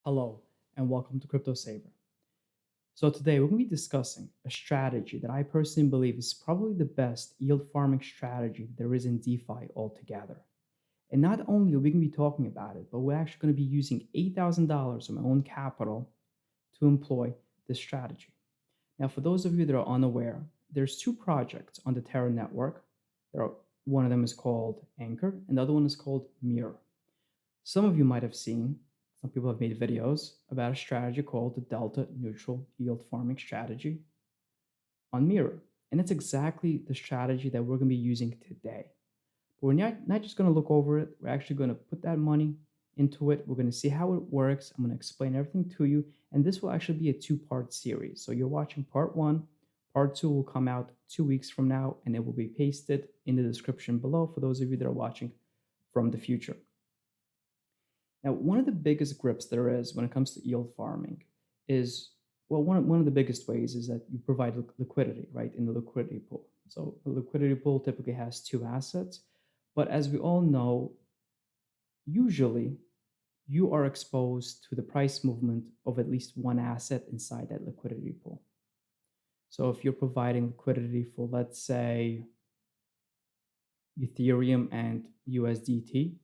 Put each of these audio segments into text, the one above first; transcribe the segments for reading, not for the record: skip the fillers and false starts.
Hello, and welcome to Crypto Saver. So, today we're going to be discussing a strategy that I personally believe is probably the best yield farming strategy there is in DeFi altogether. And not only are we going to be talking about it, but we're actually going to be using $8,000 of my own capital to employ this strategy. Now, for those of you that are unaware, there's two projects on the Terra network. One of them is called Anchor, and the other one is called Mirror. Some of you might have seen, some people have made videos about a strategy called the delta neutral yield farming strategy on Mirror. And it's exactly the strategy that we're going to be using today. But we're not just going to look over it, we're actually going to put that money into it. We're going to see how it works. I'm going to explain everything to you. And this will actually be a two-part series. So you're watching part one. Part two will come out 2 weeks from now, and it will be pasted in the description below for those of you that are watching from the future. Now, one of the biggest grips there is when it comes to yield farming is, well, one of the biggest ways is that you provide liquidity, right, in the liquidity pool. So a liquidity pool typically has two assets, but as we all know, usually you are exposed to the price movement of at least one asset inside that liquidity pool. So if you're providing liquidity for, let's say, Ethereum and USDT,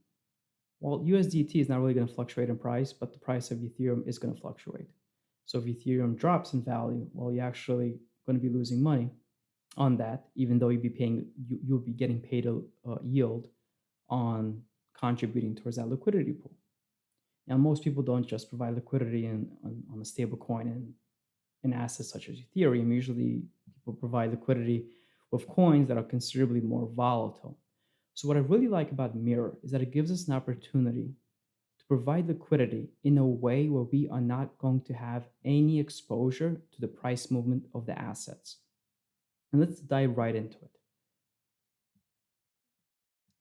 well, USDT is not really going to fluctuate in price, but the price of Ethereum is going to fluctuate. So if Ethereum drops in value, well, you're actually going to be losing money on that, even though you'll be getting paid a yield on contributing towards that liquidity pool. Now, most people don't just provide liquidity on a stable coin and in assets such as Ethereum. Usually, people provide liquidity with coins that are considerably more volatile. So what I really like about Mirror is that it gives us an opportunity to provide liquidity in a way where we are not going to have any exposure to the price movement of the assets. And let's dive right into it.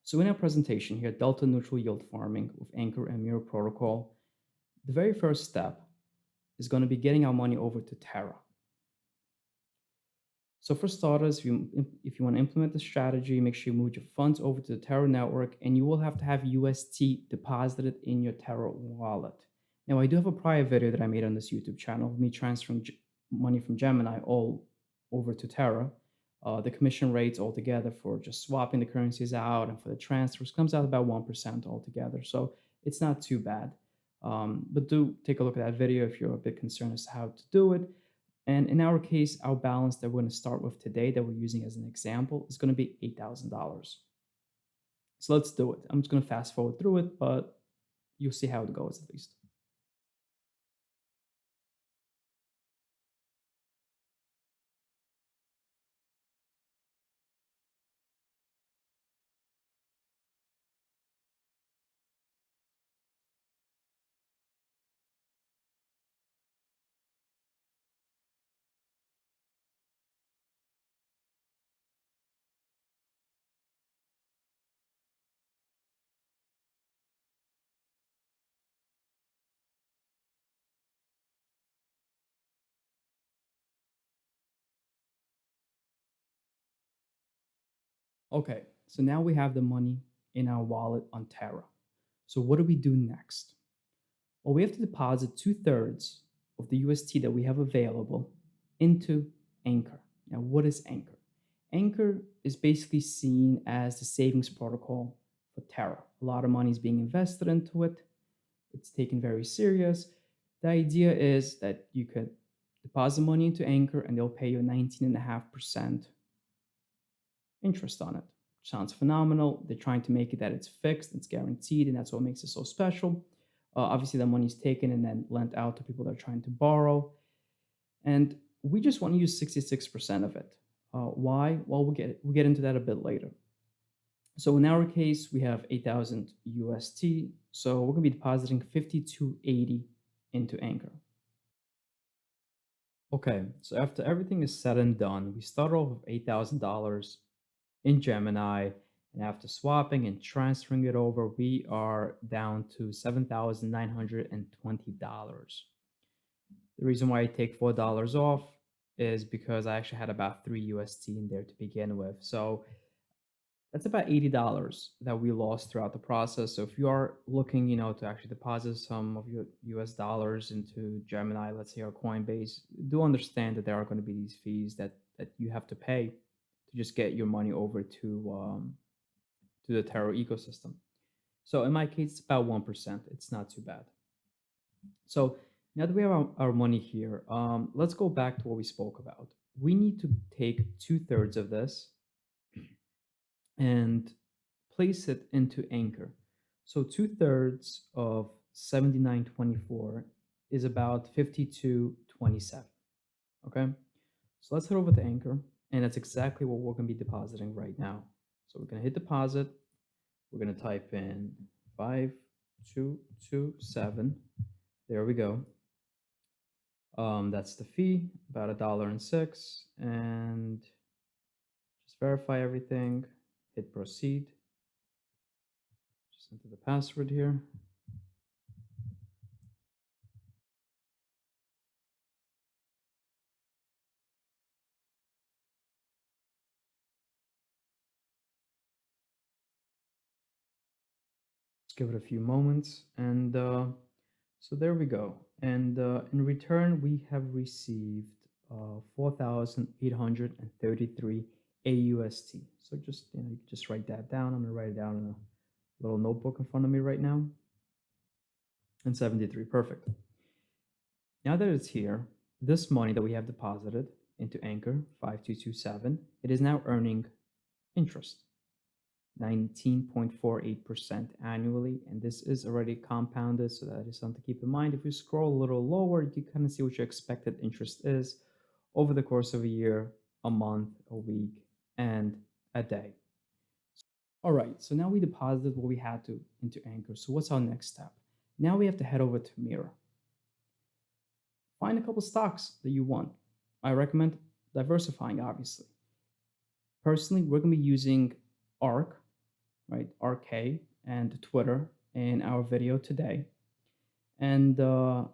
So in our presentation here, Delta Neutral Yield Farming with Anchor and Mirror Protocol, the very first step is going to be getting our money over to Terra. So for starters, if you want to implement the strategy, make sure you move your funds over to the Terra network, and you will have to have UST deposited in your Terra wallet. Now, I do have a prior video that I made on this YouTube channel of me transferring money from Gemini all over to Terra. The commission rates altogether for just swapping the currencies out and for the transfers comes out about 1% altogether. So it's not too bad. But do take a look at that video if you're a bit concerned as to how to do it. And in our case, our balance that we're going to start with today that we're using as an example is going to be $8,000. So let's do it. I'm just going to fast forward through it, but you'll see how it goes at least. Okay, so now we have the money in our wallet on Terra. So what do we do next? Well, we have to deposit 2/3 of the UST that we have available into Anchor. Now, what is Anchor? Anchor is basically seen as the savings protocol for Terra. A lot of money is being invested into it. It's taken very serious. The idea is that you could deposit money into Anchor and they'll pay you 19.5% interest on it. Sounds phenomenal. They're trying to make it that it's fixed, it's guaranteed, and that's what makes it so special. Obviously, that money is taken and then lent out to people that are trying to borrow. And we just want to use 66% of it. Why? Well, we'll get into that a bit later. So in our case, we have 8,000 UST. So we're going to be depositing 5280 into Anchor. Okay, so after everything is said and done, we start off with $8,000 in Gemini. And after swapping and transferring it over, we are down to $7,920. The reason why I take $4 off is because I actually had about 3 UST in there to begin with. So That's about $80 that we lost throughout the process. So if you are looking, to actually deposit some of your US dollars into Gemini, let's say, or Coinbase, do understand that there are going to be these fees that you have to pay to just get your money over to the Terra ecosystem. So in my case, it's about 1%. It's not too bad. So now that we have our money here, let's go back to what we spoke about. We need to take two-thirds of this and place it into Anchor. So two-thirds of 79.24 is about 52.27. Okay. So let's head over to Anchor, and that's exactly what we're going to be depositing right now. So we're going to hit deposit. We're going to type in 5227. There we go. That's the fee, about $1.06, and just verify everything. Hit proceed. Just enter the password here. Just give it a few moments, and so there we go. And in return, we have received 4,833 AUST. So just you can just write that down. I'm gonna write it down in a little notebook in front of me right now. And 73, perfect. Now that it's here, this money that we have deposited into Anchor 5227, it is now earning interest. 19.48% annually, and this is already compounded, so that is something to keep in mind. If you scroll a little lower, you can kind of see what your expected interest is over the course of a year, a month, a week, and a day. All right, so now we deposited what we had to into Anchor. So what's our next step? Now we have to head over to Mirror. Find a couple stocks that you want. I recommend diversifying, obviously. Personally, we're going to be using ARK, right? RK and Twitter in our video today. And I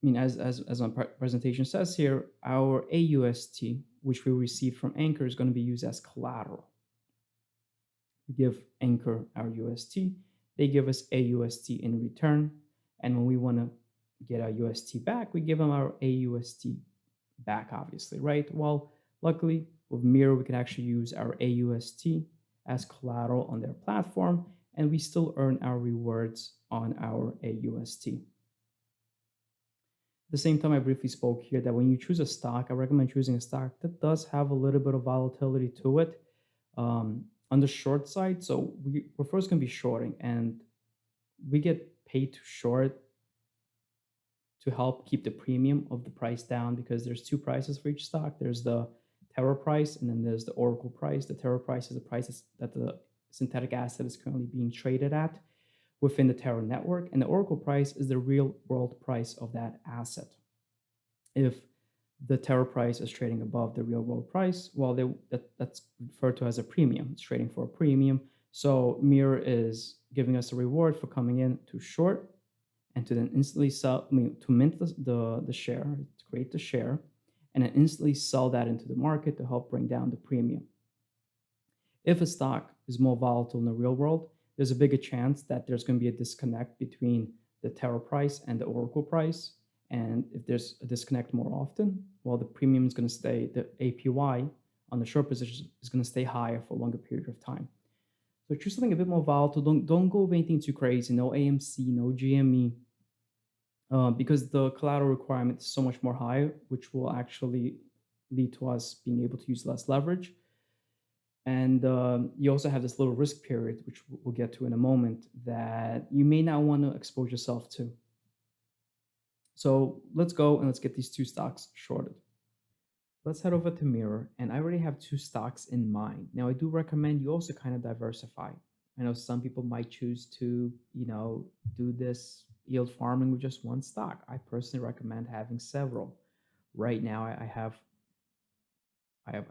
mean, as my presentation says here, our AUST, which we received from Anchor, is going to be used as collateral. We give Anchor our UST, they give us AUST in return, and when we want to get our UST back, we give them our AUST back, obviously, right? Well, luckily with Mirror, we can actually use our AUST as collateral on their platform, and we still earn our rewards on our AUST. At the same time, I briefly spoke here that when you choose a stock, I recommend choosing a stock that does have a little bit of volatility to it on the short side. So we're first going to be shorting, and we get paid to short to help keep the premium of the price down, because there's two prices for each stock. There's the Terra price, and then there's the Oracle price. The Terra price is the price that the synthetic asset is currently being traded at within the Terra network, and the Oracle price is the real world price of that asset. If the Terra price is trading above the real world price, well, that's referred to as a premium. It's trading for a premium. So Mirror is giving us a reward for coming in to short and to then instantly sell, to mint the share, to create the share, and then instantly sell that into the market to help bring down the premium. If a stock is more volatile in the real world, there's a bigger chance that there's going to be a disconnect between the Terra price and the Oracle price. And if there's a disconnect more often, well, the premium is going to stay, the APY on the short position is going to stay higher for a longer period of time. So choose something a bit more volatile. Don't go with anything too crazy. No AMC, no GME, because the collateral requirement is so much more higher, which will actually lead to us being able to use less leverage. And you also have this little risk period, which we'll get to in a moment, that you may not want to expose yourself to. So let's go and let's get these two stocks shorted. Let's head over to Mirror, and I already have two stocks in mind. Now, I do recommend you also kind of diversify. I know some people might choose to, do this yield farming with just one stock. I personally recommend having several. Right now, I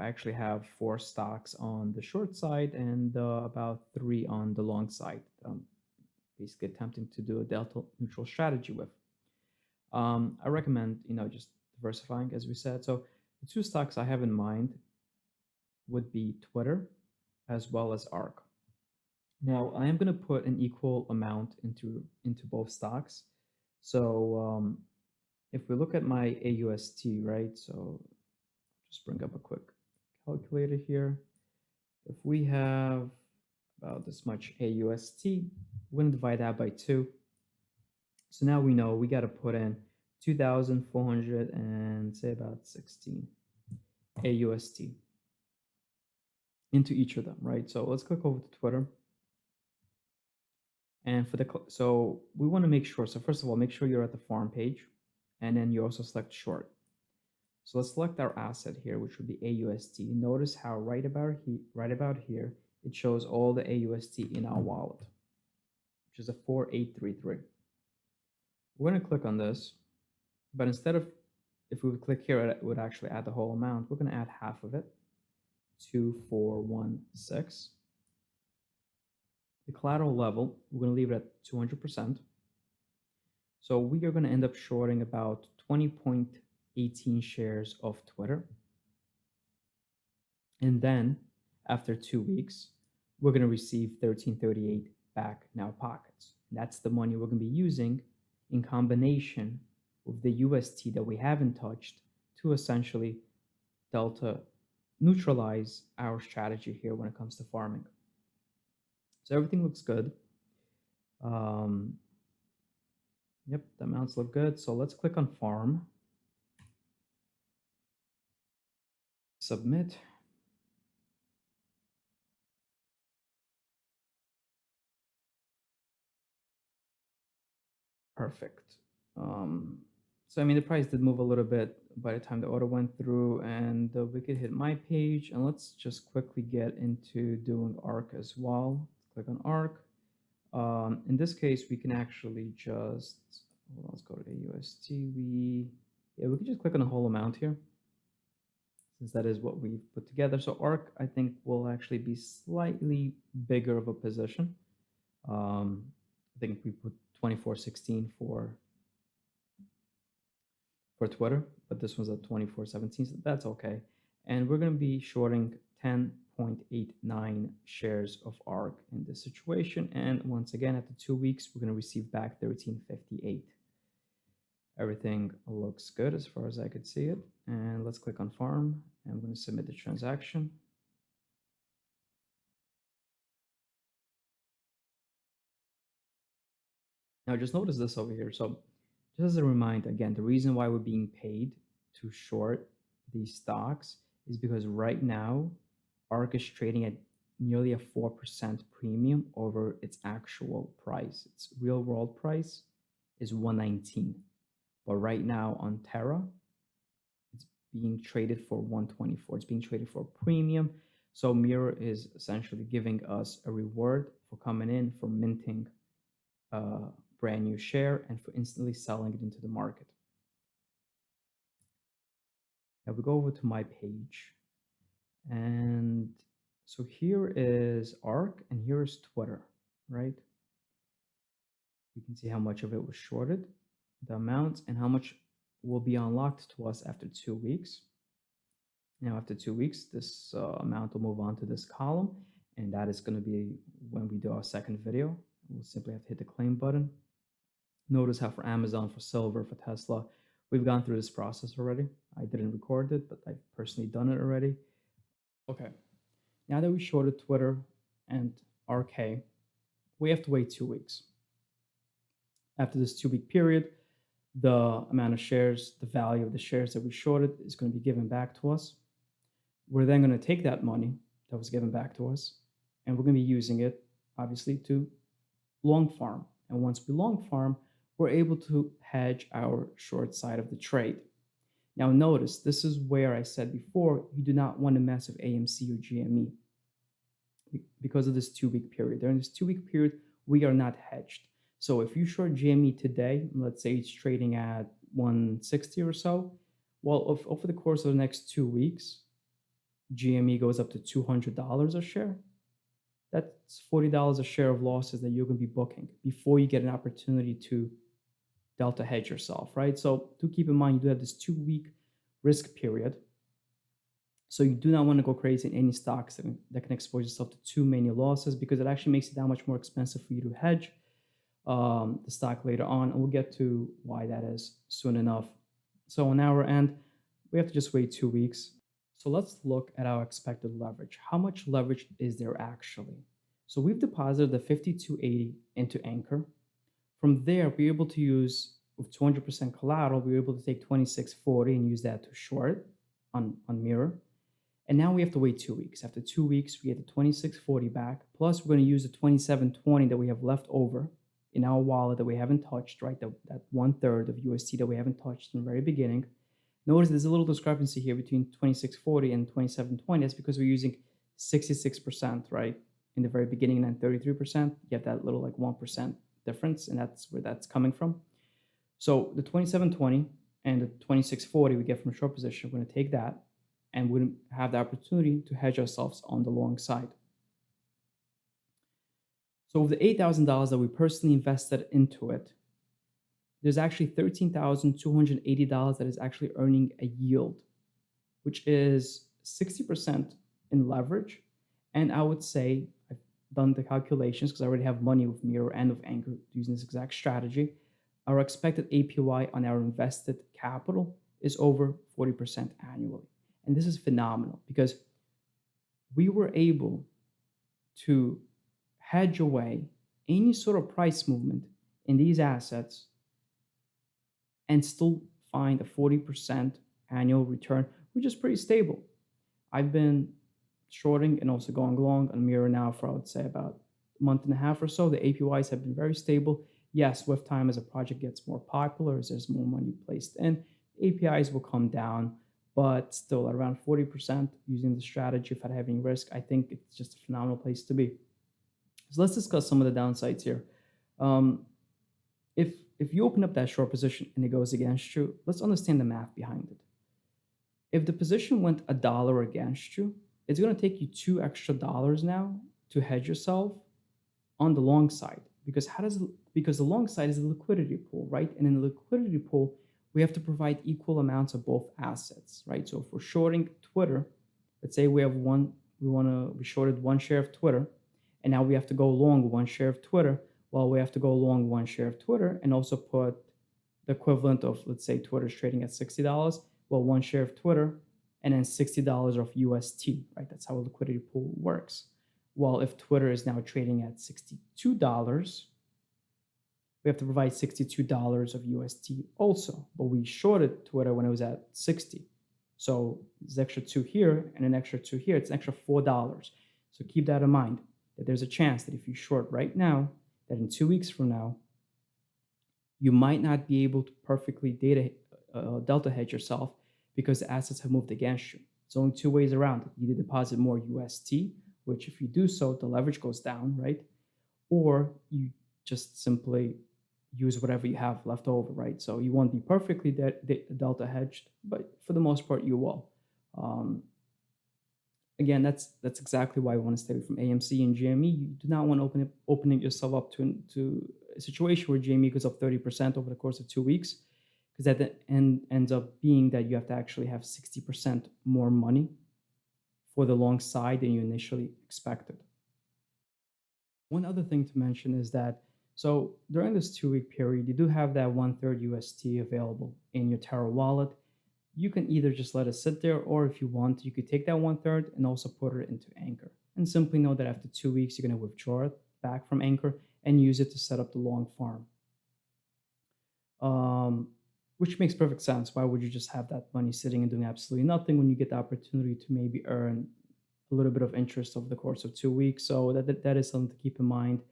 actually have four stocks on the short side and about three on the long side. Basically attempting to do a delta neutral strategy with. I recommend, just diversifying, as we said. So the two stocks I have in mind would be Twitter as well as ARC. Now, I am going to put an equal amount into both stocks. So if we look at my AUST, right? So just bring up a quick calculator here. If we have about this much AUST, we're going to divide that by 2. So now we know we got to put in 2,400 and say about 16 AUST into each of them, right? So let's click over to Twitter. And for so we want to make sure. So first of all, make sure you're at the farm page, and then you also select short. So let's select our asset here, which would be AUST. Notice how right about here, it shows all the AUST in our wallet, which is a 4833. We're going to click on this, but instead of, if we would click here, it would actually add the whole amount. We're going to add half of it, 2416. The collateral level, we're going to leave it at 200%. So we are going to end up shorting about 20.18 shares of Twitter. And then after 2 weeks, we're going to receive 1338 back in our pockets. And that's the money we're going to be using in combination with the UST that we haven't touched to essentially delta neutralize our strategy here when it comes to farming. So everything looks good. Yep, the amounts look good. So let's click on farm, submit. Perfect. So I mean, the price did move a little bit by the time the order went through, and we could hit my page. And let's just quickly get into doing ARC as well. Click on ARC. In this case, we can actually just, hold on, let's go to AUST. We can just click on the whole amount here, since that is what we've put together. So ARC, I think, will actually be slightly bigger of a position. I think we put 2416 for Twitter, but this one's at 2417, so that's okay. And we're going to be shorting 10.89 shares of ARC in this situation. And once again, after 2 weeks, we're going to receive back 1358. Everything looks good as far as I could see it. And let's click on farm. And I'm going to submit the transaction. Now just notice this over here. So just as a reminder, again, the reason why we're being paid to short these stocks is because right now ARC is trading at nearly a 4% premium over its actual price. Its real world price is 119. But right now on Terra, it's being traded for 124. It's being traded for a premium. So Mirror is essentially giving us a reward for coming in, for minting a brand new share, and for instantly selling it into the market. Now we go over to my page. And so here is ARC and here is Twitter, right? We can see how much of it was shorted, the amounts, and how much will be unlocked to us after 2 weeks. Now, after 2 weeks, this amount will move on to this column, and that is going to be when we do our second video. We'll simply have to hit the claim button. Notice how for Amazon, for Silver, for Tesla, we've gone through this process already. I didn't record it, but I've personally done it already. Okay, now that we shorted Twitter and RK, we have to wait 2 weeks. After this 2-week period, the amount of shares, the value of the shares that we shorted is going to be given back to us. We're then going to take that money that was given back to us, and we're going to be using it, obviously, to long farm. And once we long farm, we're able to hedge our short side of the trade. Now notice, this is where I said before, you do not want to mess with AMC or GME because of this 2-week period. During this 2-week period, we are not hedged. So if you short GME today, let's say it's trading at 160 or so, well, over the course of the next 2 weeks, GME goes up to $200 a share. That's $40 a share of losses that you're going to be booking before you get an opportunity to delta hedge yourself, right? So do keep in mind, you do have this 2-week risk period. So you do not want to go crazy in any stocks that can expose yourself to too many losses, because it actually makes it that much more expensive for you to hedge the stock later on. And we'll get to why that is soon enough. So on our end, we have to just wait 2 weeks. So let's look at our expected leverage. How much leverage is there actually? So we've deposited the 5280 into Anchor. From there, we're able to use with 200% collateral, we're able to take 2640 and use that to short on Mirror. And now we have to wait 2 weeks. After 2 weeks, we get the 2640 back. Plus, we're going to use the 2720 that we have left over in our wallet that we haven't touched, right? That one third of UST that we haven't touched in the very beginning. Notice there's a little discrepancy here between 2640 and 2720. That's because we're using 66%, right? In the very beginning, and then 33%. You have that little like 1% difference, and that's where that's coming from. So the 2720 and the 2640 we get from a short position, we're going to take that and we have the opportunity to hedge ourselves on the long side. So with the $8,000 that we personally invested into it, there's actually $13,280 that is actually earning a yield, which is 60% in leverage. And I would say, I've done the calculations because I already have money with Mirror and with Anchor using this exact strategy. Our expected APY on our invested capital is over 40% annually. And this is phenomenal because we were able to hedge away any sort of price movement in these assets and still find a 40% annual return, which is pretty stable. I've been shorting and also going long on Mirror now for, I would say, about a month and a half or so. The APYs have been very stable. Yes, with time, as a project gets more popular, as there's more money placed in, APIs will come down, but still at around 40% using the strategy without having risk, I think it's just a phenomenal place to be. So let's discuss some of the downsides here. Um, if you open up that short position and it goes against you, let's understand the math behind it. If the position went $1 against you, it's going to take you $2 extra now to hedge yourself on the long side. Because the long side is the liquidity pool, right? And in the liquidity pool, we have to provide equal amounts of both assets, right? So if we're shorting Twitter, let's say we shorted one share of Twitter, and now we have to go long one share of Twitter. Well, we have to go long one share of Twitter and also put the equivalent of, let's say Twitter's trading at $60. Well, one share of Twitter and then $60 of UST, right? That's how a liquidity pool works. Well, if Twitter is now trading at $62, we have to provide $62 of UST also. But we shorted Twitter when it was at 60. So there's extra two here and an extra two here. It's an extra $4. So keep that in mind, that there's a chance that if you short right now, that in 2 weeks from now, you might not be able to perfectly delta hedge yourself because the assets have moved against you. It's only two ways around it. Either deposit more UST, which if you do so, the leverage goes down, right? Or you just simply use whatever you have left over, right? So you won't be perfectly delta hedged, but for the most part, you will. Again, that's exactly why we want to stay away from AMC and GME. You do not want to opening yourself up to a situation where GME goes up 30% over the course of 2 weeks, because at the end ends up being that you have to actually have 60% more money for the long side than you initially expected. One other thing to mention is that, so during this 2 week period, you do have that one-third UST available in your Terra wallet. You can either just let it sit there, or if you want, you could take that one-third and also put it into Anchor. And simply know that after 2 weeks, you're going to withdraw it back from Anchor and use it to set up the long farm. Which makes perfect sense. Why would you just have that money sitting and doing absolutely nothing when you get the opportunity to maybe earn a little bit of interest over the course of 2 weeks? So that is something to keep in mind.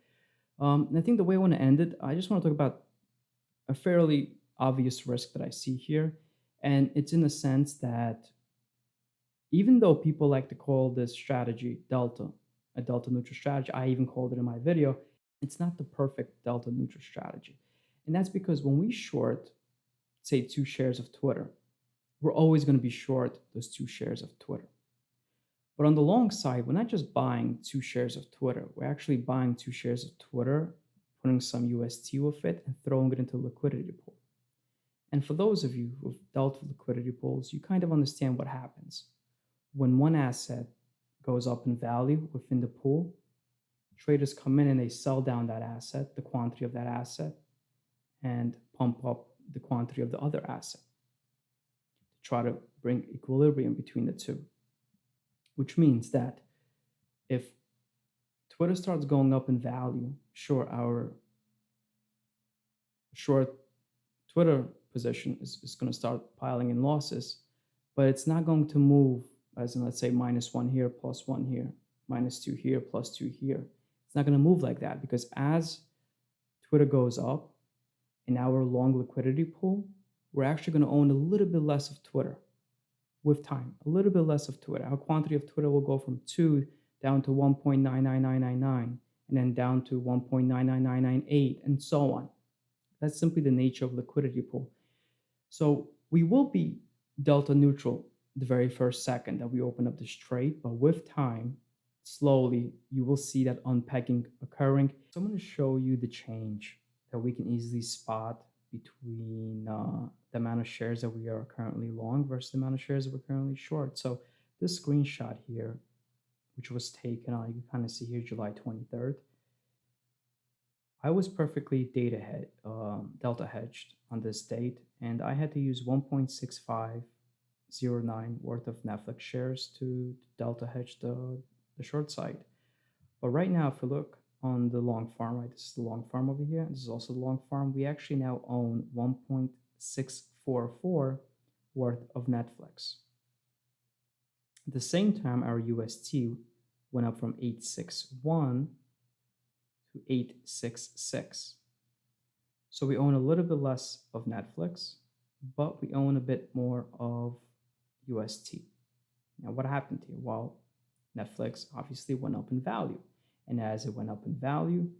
And I think the way I want to end it, I just want to talk about a fairly obvious risk that I see here. And it's in the sense that even though people like to call this strategy a delta neutral strategy, I even called it in my video, it's not the perfect delta neutral strategy. And that's because when we short, say, 2 shares of Twitter, we're always going to be short those 2 shares of Twitter. But on the long side, we're not just buying 2 shares of Twitter. We're actually buying 2 shares of Twitter, putting some UST with it, and throwing it into a liquidity pool. And for those of you who've dealt with liquidity pools, you kind of understand what happens. When one asset goes up in value within the pool, traders come in and they sell down that asset, the quantity of that asset, and pump up the quantity of the other asset to try to bring equilibrium between the two. Which means that if Twitter starts going up in value, sure, our short Twitter position is going to start piling in losses, but it's not going to move as in, let's say, -1 here, +1 here, -2 here, +2 here. It's not going to move like that because as Twitter goes up in our long liquidity pool, we're actually going to own a little bit less of Twitter with time, a little bit less of Twitter. Our quantity of Twitter will go from 2 down to 1.99999 and then down to 1.99998 and so on. That's simply the nature of liquidity pool. So we will be delta neutral the very first second that we open up this trade, but with time, slowly, you will see that unpegging occurring. So I'm going to show you the change that we can easily spot between the amount of shares that we are currently long versus the amount of shares that we're currently short. So this screenshot here, which was taken on, you can kind of see here, July 23rd. I was perfectly delta hedged on this date, and I had to use 1.6509 worth of Netflix shares to delta hedge the short side. But right now, if we look on the long farm, right, this is the long farm over here. This is also the long farm. We actually now own 1.644 worth of Netflix. At the same time, our UST went up from 861 to 866. So we own a little bit less of Netflix, but we own a bit more of UST. Now, what happened here? Well, Netflix obviously went up in value. And as it went up in value,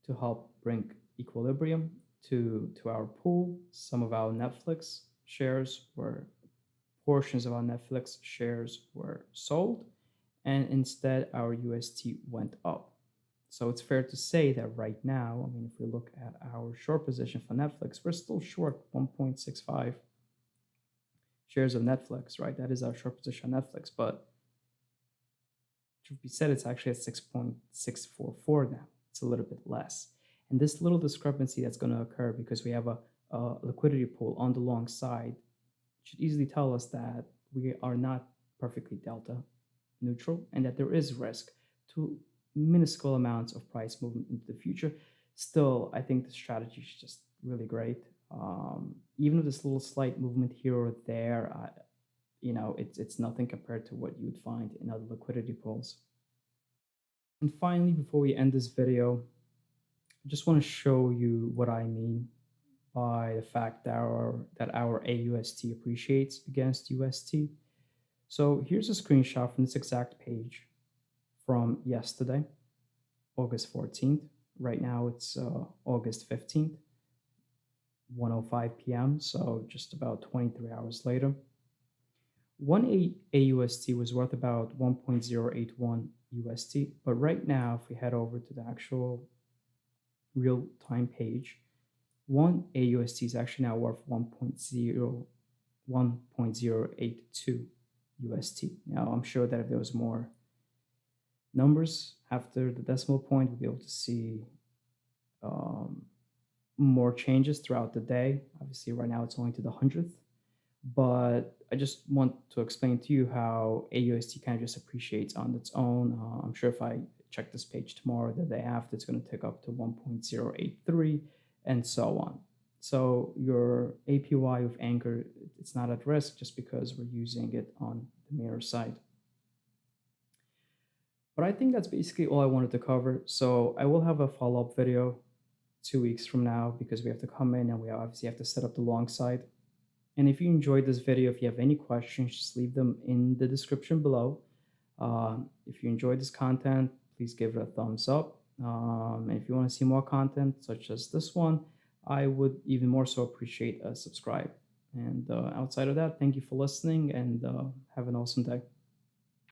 to help bring equilibrium to our pool, some of our Netflix shares were, portions of our Netflix shares were sold, and instead our UST went up. So it's fair to say that right now, I mean, if we look at our short position for Netflix, we're still short 1.65 shares of Netflix, right? That is our short position on Netflix. But truth be said, it's actually at 6.644 now. It's a little bit less. And this little discrepancy that's going to occur because we have a liquidity pool on the long side should easily tell us that we are not perfectly delta neutral and that there is risk to minuscule amounts of price movement into the future. Still, I think the strategy is just really great. Even with this little slight movement here or there, it's nothing compared to what you would find in other liquidity pools. And finally, before we end this video, I just want to show you what I mean by the fact that our AUST appreciates against UST. So here's a screenshot from this exact page from yesterday, August 14th. Right now it's August 15th, 1:05 p.m., so just about 23 hours later. One AUST was worth about 1.081 UST, but right now, if we head over to the actual real-time page, one AUST is actually now worth 1.082 UST. Now, I'm sure that if there was more numbers after the decimal point, we'll be able to see more changes throughout the day. Obviously, right now it's only to the 100th, but I just want to explain to you how AUST kind of just appreciates on its own. I'm sure if I check this page tomorrow, the day after, it's going to tick up to 1.083 and so on. So your APY with Anchor, it's not at risk just because we're using it on the mirror side. But I think that's basically all I wanted to cover. So I will have a follow-up video 2 weeks from now because we have to come in and we obviously have to set up the long side. And if you enjoyed this video, if you have any questions, just leave them in the description below. If you enjoyed this content, please give it a thumbs up. And if you want to see more content such as this one, I would even more so appreciate a subscribe. And outside of that, thank you for listening and have an awesome day.